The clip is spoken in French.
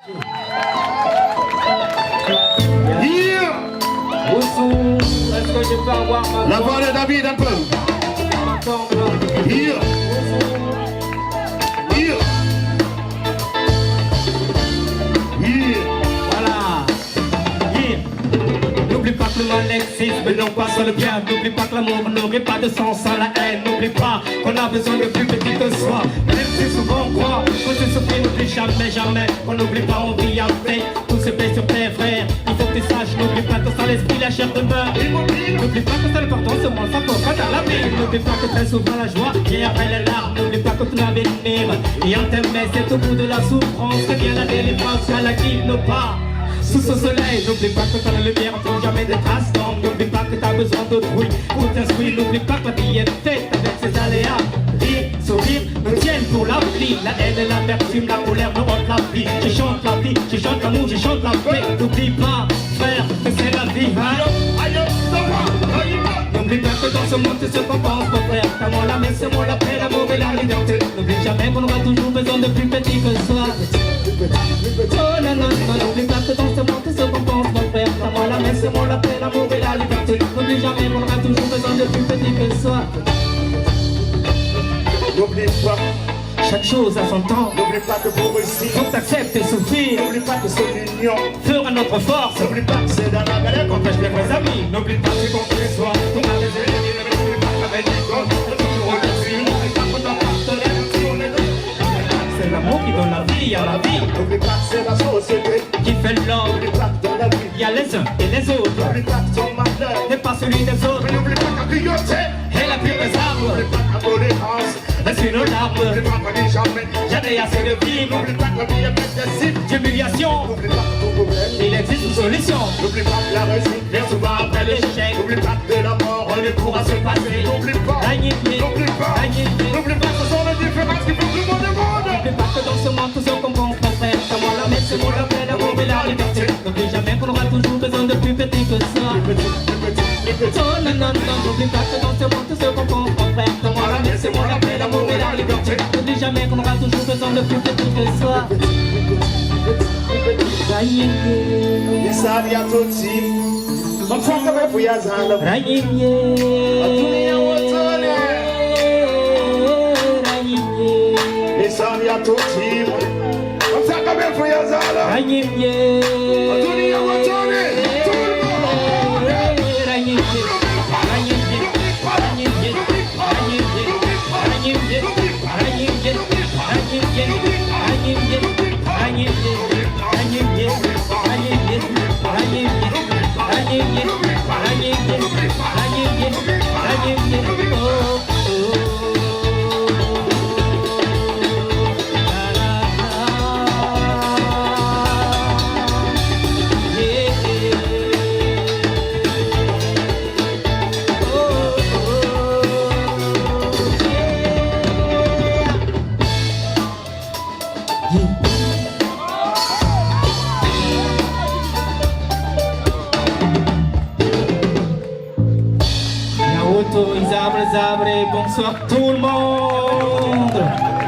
Yeah. Est-ce que je peux avoir ma La voix de David un peu. Yeah. Yeah. Yeah. Voilà. Yeah. N'oublie pas que le mal existe, mais non pas sur le bien. N'oublie pas que l'amour n'aurait pas de sens sans la haine. N'oublie pas qu'on a besoin de plus petit que soi. Même si souvent on croit que c'est souffrir, n'oublie jamais, jamais. On n'oublie pas, on vit avec tous ces paix sur tes frères. Il faut que tu saches, n'oublie pas que sans l'esprit, la chair demeure. N'oublie pas que c'est l'important, c'est moi, ça peut pas dans la vie. N'oublie pas que très souvent la joie vient après les larmes. N'oublie pas que tout l'avenir et on t'aimait, c'est au bout de la souffrance que vient la délivrance, à la qui ne pas. Sous ce soleil, n'oublie pas que t'as la lumière, on trouve jamais des traces d'ombre. N'oublie pas que t'as besoin d'autrui pour t'instruire. N'oublie pas que la vie est faite avec ses aléas. Rire, sourire, nous tiennent pour la vie. La haine et l'amertume, la colère nous rendent la vie. Je chante la vie, je chante l'amour, je chante la paix. N'oublie pas, frère, que c'est la vie, hein? N'oublie pas que dans ce monde c'est ce qu'on pense, mon frère. T'as moi la main, c'est moi la paix, l'amour et la liberté. N'oublie jamais qu'on aura toujours besoin de plus petit que soi. Oh non, non, non, n'oublie pas que dans ce monde c'est ce qu'on pense, mon frère. T'as moi la main, c'est moi la paix, l'amour et la liberté. N'oublie jamais qu'on aura toujours besoin de plus petit que soi. N'oublie pas. Chaque chose a son temps. N'oublie pas que pour réussir, Faut t'accepter, souffrir. n'oublie pas que c'est l'union. Fera notre force. N'oublie pas que c'est dans la galère qu'on Empêche les vrais amis. N'oublie pas que qu'on fait soi. On a des ennemis, n'oublie pas que avec des gosses, on est toujours au-dessus. N'oublie pas qu'on a partenaire, si on est deux. C'est l'amour qui donne la vie à la vie. N'oublie pas que c'est la société Qui fait l'homme. N'oublie pas que dans la vie, Il y a les uns et les autres. n'oublie pas que ton malheur N'est pas celui des autres. Mais n'oublie pas qu'à grignoter, Et la pire des arbres. n'oublie pas qu'à tolérance, Est-ce une larme? n'oublie pas qu'on n'est jamais. J'en ai assez de vivre. N'oublie pas que la vie est excessive. D'humiliation. N'oublie pas que ton problème, Il existe une solution. n'oublie pas que la réussite Bien souvent après l'échec. N'oublie pas que de la mort on ne pourra se passer. N'oublie pas, n'oublie pas, n'oublie pas que ce sont les différences qui font tout le monde du monde. N'oublie pas que dans ce monde tout se comprend, mon frère. C'est moi la main, c'est moi la paix, l'amour et la liberté. N'oublie jamais qu'on aura toujours besoin de plus petit que ça. Oh non, non, non, n'oublie pas que dans ce monde tout se comprend, mon frère. C'est moi la main, c'est moi la paix, l'amour et la liberté. N'oublie jamais qu'on aura toujours besoin de plus petit que ça. Isali ya toti, mamsaka wefu ya zala. Atunia wotole. Isali ya toti, mamsaka wefu ya zala. Atunia wotole. Zabre, bonsoir tout le monde.